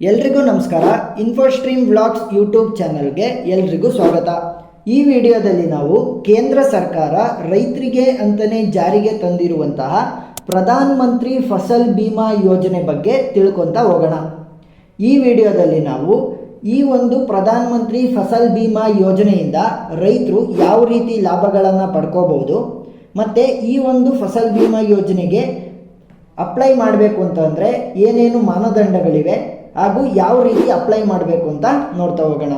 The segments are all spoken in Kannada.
ಎಲ್ರಿಗೂ ನಮಸ್ಕಾರ. ಇನ್ಫೋಸ್ಟ್ರೀಮ್ ವ್ಲಾಗ್ಸ್ ಯೂಟ್ಯೂಬ್ ಚಾನಲ್ಗೆ ಎಲ್ರಿಗೂ ಸ್ವಾಗತ. ಈ ವಿಡಿಯೋದಲ್ಲಿ ನಾವು ಕೇಂದ್ರ ಸರ್ಕಾರ ರೈತರಿಗೆ ಅಂತಲೇ ಜಾರಿಗೆ ತಂದಿರುವಂತಹ ಪ್ರಧಾನ ಮಂತ್ರಿ ಫಸಲ್ ಬಿಮಾ ಯೋಜನೆ ಬಗ್ಗೆ ತಿಳ್ಕೊತಾ ಹೋಗೋಣ. ಈ ವಿಡಿಯೋದಲ್ಲಿ ನಾವು ಈ ಒಂದು ಪ್ರಧಾನ ಮಂತ್ರಿ ಫಸಲ್ ಬಿಮಾ ಯೋಜನೆಯಿಂದ ರೈತರು ಯಾವ ರೀತಿ ಲಾಭಗಳನ್ನು ಪಡ್ಕೋಬಹುದು, ಮತ್ತು ಈ ಒಂದು ಫಸಲ್ ಬಿಮಾ ಯೋಜನೆಗೆ ಅಪ್ಲೈ ಮಾಡಬೇಕು ಅಂತಂದರೆ ಏನೇನು ಮಾನದಂಡಗಳಿವೆ ಹಾಗೂ ಯಾವ ರೀತಿ ಅಪ್ಲೈ ಮಾಡಬೇಕು ಅಂತ ನೋಡ್ತಾ ಹೋಗೋಣ.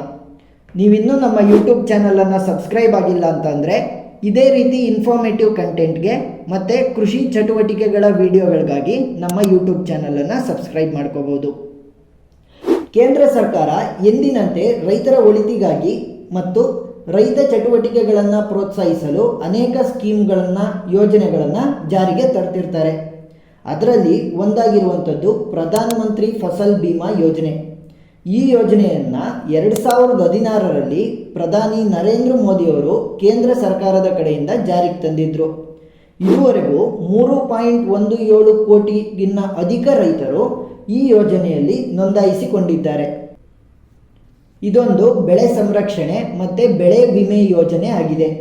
ನೀವಿನ್ನೂ ನಮ್ಮ ಯೂಟ್ಯೂಬ್ ಚಾನಲನ್ನು ಸಬ್ಸ್ಕ್ರೈಬ್ ಆಗಿಲ್ಲ ಅಂತಂದರೆ ಇದೇ ರೀತಿ ಇನ್ಫಾರ್ಮೇಟಿವ್ ಕಂಟೆಂಟ್ಗೆ ಮತ್ತು ಕೃಷಿ ಚಟುವಟಿಕೆಗಳ ವಿಡಿಯೋಗಳಿಗಾಗಿ ನಮ್ಮ ಯೂಟ್ಯೂಬ್ ಚಾನಲನ್ನು ಸಬ್ಸ್ಕ್ರೈಬ್ ಮಾಡ್ಕೋಬೋದು. ಕೇಂದ್ರ ಸರ್ಕಾರ ಎಂದಿನಂತೆ ರೈತರ ಒಳಿತಿಗಾಗಿ ಮತ್ತು ರೈತ ಚಟುವಟಿಕೆಗಳನ್ನು ಪ್ರೋತ್ಸಾಹಿಸಲು ಅನೇಕ ಸ್ಕೀಮ್ಗಳನ್ನು ಯೋಜನೆಗಳನ್ನು ಜಾರಿಗೆ ತರ್ತಿರ್ತಾರೆ. ಅದರಲ್ಲಿ ಒಂದಾಗಿರುವಂಥದ್ದು ಪ್ರಧಾನ ಮಂತ್ರಿ ಫಸಲ್ ಬಿಮಾ ಯೋಜನೆ. ಈ ಯೋಜನೆಯನ್ನು 2016ರಲ್ಲಿ ಪ್ರಧಾನಿ ನರೇಂದ್ರ ಮೋದಿಯವರು ಕೇಂದ್ರ ಸರ್ಕಾರದ ಕಡೆಯಿಂದ ಜಾರಿಗೆ ತಂದಿದ್ದರು. ಇದುವರೆಗೂ 3.17 ಕೋಟಿಗಿನ್ನ ಅಧಿಕ ರೈತರು ಈ ಯೋಜನೆಯಲ್ಲಿ ನೋಂದಾಯಿಸಿಕೊಂಡಿದ್ದಾರೆ. ಇದೊಂದು ಬೆಳೆ ಸಂರಕ್ಷಣೆ ಮತ್ತು ಬೆಳೆ ವಿಮೆ ಯೋಜನೆ ಆಗಿದೆ.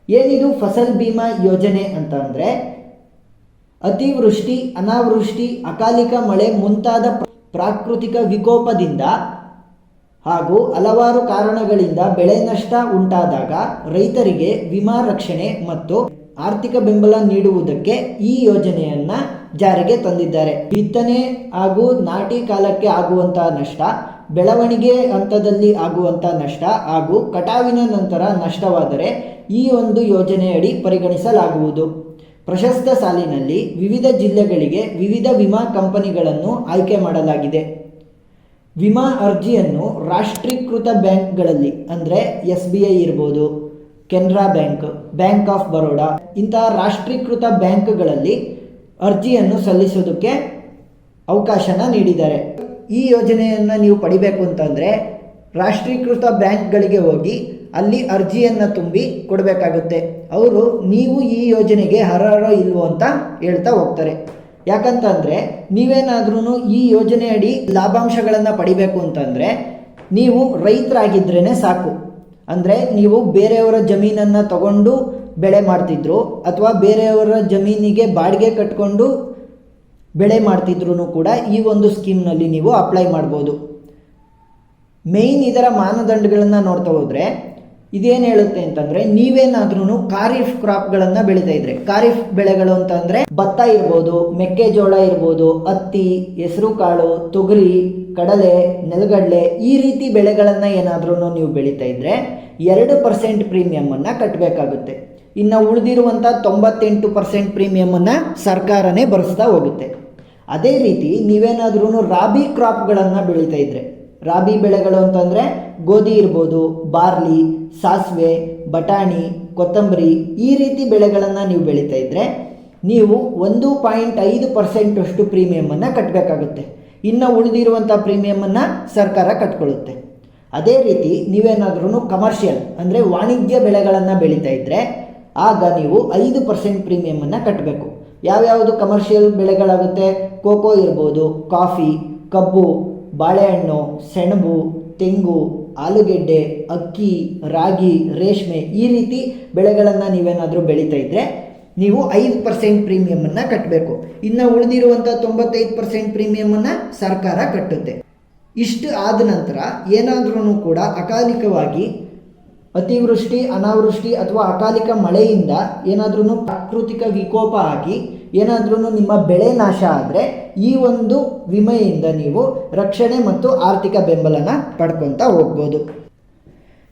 ಏನಿದು ಫಸಲ್ ಬಿಮಾ ಯೋಜನೆ ಅಂತ ಅಂದರೆ, ಅತಿವೃಷ್ಟಿ, ಅನಾವೃಷ್ಟಿ, ಅಕಾಲಿಕ ಮಳೆ ಮುಂತಾದ ಪ್ರಾಕೃತಿಕ ವಿಕೋಪದಿಂದ ಹಾಗೂ ಹಲವಾರು ಕಾರಣಗಳಿಂದ ಬೆಳೆ ನಷ್ಟ ಉಂಟಾದಾಗ ರೈತರಿಗೆ ವಿಮಾ ರಕ್ಷಣೆ ಮತ್ತು ಆರ್ಥಿಕ ಬೆಂಬಲ ನೀಡುವುದಕ್ಕೆ ಈ ಯೋಜನೆಯನ್ನು ಜಾರಿಗೆ ತಂದಿದ್ದಾರೆ. ಬಿತ್ತನೆ ಹಾಗೂ ನಾಟಿ ಕಾಲಕ್ಕೆ ಆಗುವಂತಹ ನಷ್ಟ, ಬೆಳವಣಿಗೆ ಹಂತದಲ್ಲಿ ಆಗುವಂಥ ನಷ್ಟ ಹಾಗೂ ಕಟಾವಿನ ನಂತರ ನಷ್ಟವಾದರೆ ಈ ಒಂದು ಯೋಜನೆಯಡಿ ಪರಿಗಣಿಸಲಾಗುವುದು. ಪ್ರಶಸ್ತ ಸಾಲಿನಲ್ಲಿ ವಿವಿಧ ಜಿಲ್ಲೆಗಳಿಗೆ ವಿವಿಧ ವಿಮಾ ಕಂಪನಿಗಳನ್ನು ಆಯ್ಕೆ ಮಾಡಲಾಗಿದೆ. ವಿಮಾ ಅರ್ಜಿಯನ್ನು ರಾಷ್ಟ್ರೀಕೃತ ಬ್ಯಾಂಕ್ಗಳಲ್ಲಿ ಅಂದರೆ SBI ಇರ್ಬೋದು, Canara bank, bank of Baroda ಇಂತಹ ರಾಷ್ಟ್ರೀಕೃತ ಬ್ಯಾಂಕ್ಗಳಲ್ಲಿ ಅರ್ಜಿಯನ್ನು ಸಲ್ಲಿಸೋದಕ್ಕೆ ಅವಕಾಶನ ನೀಡಿದ್ದಾರೆ. ಈ ಯೋಜನೆಯನ್ನು ನೀವು ಪಡಿಬೇಕು ಅಂತಂದರೆ ರಾಷ್ಟ್ರೀಕೃತ ಬ್ಯಾಂಕ್ಗಳಿಗೆ ಹೋಗಿ ಅಲ್ಲಿ ಅರ್ಜಿಯನ್ನು ತುಂಬಿ ಕೊಡಬೇಕಾಗುತ್ತೆ. ಅವರು ನೀವು ಈ ಯೋಜನೆಗೆ ಅರ್ಹರೋ ಇಲ್ವೋ ಅಂತ ಹೇಳ್ತಾ ಹೋಗ್ತಾರೆ. ಯಾಕಂತಂದರೆ ನೀವೇನಾದ್ರೂ ಈ ಯೋಜನೆಯಡಿ ಲಾಭಾಂಶಗಳನ್ನು ಪಡಿಬೇಕು ಅಂತಂದರೆ ನೀವು ರೈತರಾಗಿದ್ರೇ ಸಾಕು. ಅಂದರೆ ನೀವು ಬೇರೆಯವರ ಜಮೀನನ್ನು ತಗೊಂಡು ಬೆಳೆ ಮಾಡ್ತಿದ್ರು ಅಥವಾ ಬೇರೆಯವರ ಜಮೀನಿಗೆ ಬಾಡಿಗೆ ಕಟ್ಕೊಂಡು ಬೆಳೆ ಮಾಡ್ತಿದ್ರು ಕೂಡ ಈ ಒಂದು ಸ್ಕೀಮ್ನಲ್ಲಿ ನೀವು ಅಪ್ಲೈ ಮಾಡ್ಬೋದು. ಮೇಯ್ನ್ ಇದರ ಮಾನದಂಡಗಳನ್ನು ನೋಡ್ತಾ ಹೋದರೆ ಇದೇನು ಹೇಳುತ್ತೆ ಅಂತಂದರೆ, ನೀವೇನಾದ್ರೂ ಖಾರಿಫ್ ಕ್ರಾಪ್ಗಳನ್ನು ಬೆಳೀತಾ ಇದ್ರೆ, ಖಾರಿಫ್ ಬೆಳೆಗಳು ಅಂತಂದರೆ ಭತ್ತ ಇರ್ಬೋದು, ಮೆಕ್ಕೆಜೋಳ ಇರ್ಬೋದು, ಹತ್ತಿ, ಹೆಸರು ಕಾಳು, ತೊಗರಿ, ಕಡಲೆ, ನೆಲಗಡಲೆ ಈ ರೀತಿ ಬೆಳೆಗಳನ್ನು ಏನಾದ್ರೂ ನೀವು ಬೆಳೀತಾ ಇದ್ರೆ 2% ಪ್ರೀಮಿಯಮನ್ನು ಕಟ್ಟಬೇಕಾಗುತ್ತೆ. ಇನ್ನು ಉಳಿದಿರುವಂಥ 98% ಪ್ರೀಮಿಯಮನ್ನು ಸರ್ಕಾರನೇ ಭರಿಸ್ತಾ ಹೋಗುತ್ತೆ. ಅದೇ ರೀತಿ ನೀವೇನಾದ್ರೂ ರಾಬಿ ಕ್ರಾಪ್ಗಳನ್ನು ಬೆಳೀತಾ ಇದ್ರೆ, ರಾಬಿ ಬೆಳೆಗಳು ಅಂತಂದರೆ ಗೋಧಿ ಇರ್ಬೋದು, ಬಾರ್ಲಿ, ಸಾಸಿವೆ, ಬಟಾಣಿ, ಕೊತ್ತಂಬರಿ ಈ ರೀತಿ ಬೆಳೆಗಳನ್ನು ನೀವು ಬೆಳೀತಾ ಇದ್ದರೆ ನೀವು 1.5% ಅಷ್ಟು ಪ್ರೀಮಿಯಮನ್ನು ಕಟ್ಟಬೇಕಾಗುತ್ತೆ. ಇನ್ನು ಉಳಿದಿರುವಂಥ ಪ್ರೀಮಿಯಮನ್ನು ಸರ್ಕಾರ ಕಟ್ಕೊಳ್ಳುತ್ತೆ. ಅದೇ ರೀತಿ ನೀವೇನಾದ್ರೂ ಕಮರ್ಷಿಯಲ್ ಅಂದರೆ ವಾಣಿಜ್ಯ ಬೆಳೆಗಳನ್ನು ಬೆಳೀತಾ ಇದ್ದರೆ ಆಗ ನೀವು 5% ಪ್ರೀಮಿಯಮನ್ನು ಕಟ್ಟಬೇಕು. ಯಾವ್ಯಾವುದು ಕಮರ್ಷಿಯಲ್ ಬೆಳೆಗಳಾಗುತ್ತೆ? ಕೋಕೋ ಇರ್ಬೋದು, ಕಾಫಿ, ಕಬ್ಬು, ಬಾಳೆಹಣ್ಣು, ಸೆಣಬು, ತೆಂಗು, ಆಲೂಗೆಡ್ಡೆ, ಅಕ್ಕಿ, ರಾಗಿ, ರೇಷ್ಮೆ ಈ ರೀತಿ ಬೆಳೆಗಳನ್ನು ನೀವೇನಾದರೂ ಬೆಳೀತಾ ಇದ್ದರೆ ನೀವು 5% ಪ್ರೀಮಿಯಮನ್ನು ಕಟ್ಟಬೇಕು. ಇನ್ನು ಉಳಿದಿರುವಂಥ 95% ಪ್ರೀಮಿಯಮನ್ನು ಸರ್ಕಾರ ಕಟ್ಟುತ್ತೆ. ಇಷ್ಟು ಆದ ನಂತರ ಏನಾದ್ರೂ ಕೂಡ ಅಕಾಲಿಕವಾಗಿ ಅತಿವೃಷ್ಟಿ, ಅನಾವೃಷ್ಟಿ ಅಥವಾ ಅಕಾಲಿಕ ಮಳೆಯಿಂದ ಏನಾದ್ರೂ ಪ್ರಾಕೃತಿಕ ವಿಕೋಪ ಆಗಿ ಏನಾದ್ರೂ ನಿಮ್ಮ ಬೆಳೆ ನಾಶ ಆದರೆ ಈ ಒಂದು ವಿಮೆಯಿಂದ ನೀವು ರಕ್ಷಣೆ ಮತ್ತು ಆರ್ಥಿಕ ಬೆಂಬಲನ ಪಡ್ಕೊತಾ ಹೋಗ್ಬೋದು.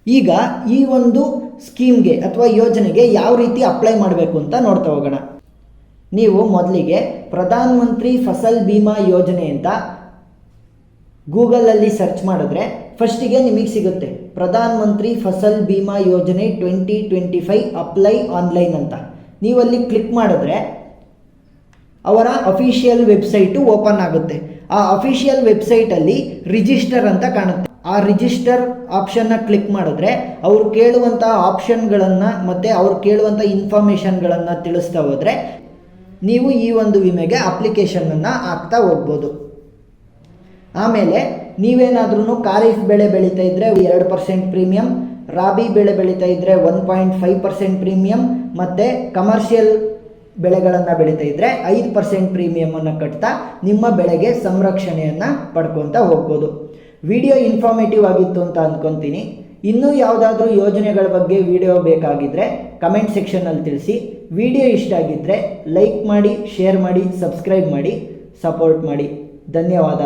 ಈಗ ಈ ಒಂದು ಸ್ಕೀಮ್ಗೆ ಅಥವಾ ಯೋಜನೆಗೆ ಯಾವ ರೀತಿ ಅಪ್ಲೈ ಮಾಡಬೇಕು ಅಂತ ನೋಡ್ತಾ ಹೋಗೋಣ. ನೀವು ಮೊದಲಿಗೆ ಪ್ರಧಾನ ಮಂತ್ರಿ ಫಸಲ್ ಬಿಮಾ ಯೋಜನೆ ಅಂತ ಗೂಗಲಲ್ಲಿ ಸರ್ಚ್ ಮಾಡಿದ್ರೆ ಫಸ್ಟಿಗೆ ನಿಮಗೆ ಸಿಗುತ್ತೆ ಪ್ರಧಾನ ಮಂತ್ರಿ ಫಸಲ್ ಬಿಮಾ ಯೋಜನೆ 2025 ಅಪ್ಲೈ ಆನ್ಲೈನ್ ಅಂತ. ನೀವಲ್ಲಿ ಕ್ಲಿಕ್ ಮಾಡಿದ್ರೆ ಅವರ ಅಫಿಷಿಯಲ್ ವೆಬ್ಸೈಟು ಓಪನ್ ಆಗುತ್ತೆ. ಆ ಅಫಿಷಿಯಲ್ ವೆಬ್ಸೈಟಲ್ಲಿ ರಿಜಿಸ್ಟರ್ ಅಂತ ಕಾಣುತ್ತೆ. ಆ ರಿಜಿಸ್ಟರ್ ಆಪ್ಷನ್ನ ಕ್ಲಿಕ್ ಮಾಡಿದ್ರೆ ಅವರು ಕೇಳುವಂಥ ಆಪ್ಷನ್ಗಳನ್ನು ಮತ್ತು ಅವ್ರು ಕೇಳುವಂಥ ಇನ್ಫಾರ್ಮೇಷನ್ಗಳನ್ನು ತಿಳಿಸ್ತಾ ಹೋದರೆ ನೀವು ಈ ಒಂದು ವಿಮೆಗೆ ಅಪ್ಲಿಕೇಶನನ್ನು ಹಾಕ್ತಾ ಹೋಗ್ಬೋದು. ಆಮೇಲೆ ನೀವೇನಾದ್ರೂ ಖಾರಿಫ್ ಬೆಳೆ ಬೆಳೀತಾ ಇದ್ದರೆ 2% ಪ್ರೀಮಿಯಂ, ರಾಬಿ ಬೆಳೆ ಬೆಳೀತಾ ಇದ್ದರೆ 1.5% ಪ್ರೀಮಿಯಂ, ಮತ್ತು ಕಮರ್ಷಿಯಲ್ ಬೆಳೆಗಳನ್ನು ಬೆಳೀತಾ ಇದ್ದರೆ 5% ಪ್ರೀಮಿಯಮನ್ನು ಕಟ್ತಾ ನಿಮ್ಮ ಬೆಳೆಗೆ ಸಂರಕ್ಷಣೆಯನ್ನು ಪಡ್ಕೊತಾ ಹೋಗ್ಬೋದು. ವಿಡಿಯೋ ಇನ್ಫಾರ್ಮೇಟಿವ್ ಆಗಿತ್ತು ಅಂತ ಅಂದ್ಕೊತೀನಿ. ಇನ್ನೂ ಯಾವುದಾದ್ರೂ ಯೋಜನೆಗಳ ಬಗ್ಗೆ ವಿಡಿಯೋ ಬೇಕಾಗಿದ್ದರೆ ಕಮೆಂಟ್ ಸೆಕ್ಷನಲ್ಲಿ ತಿಳಿಸಿ. ವಿಡಿಯೋ ಇಷ್ಟ ಆಗಿದ್ದರೆ ಲೈಕ್ ಮಾಡಿ, ಶೇರ್ ಮಾಡಿ, ಸಬ್ಸ್ಕ್ರೈಬ್ ಮಾಡಿ, ಸಪೋರ್ಟ್ ಮಾಡಿ. ಧನ್ಯವಾದ.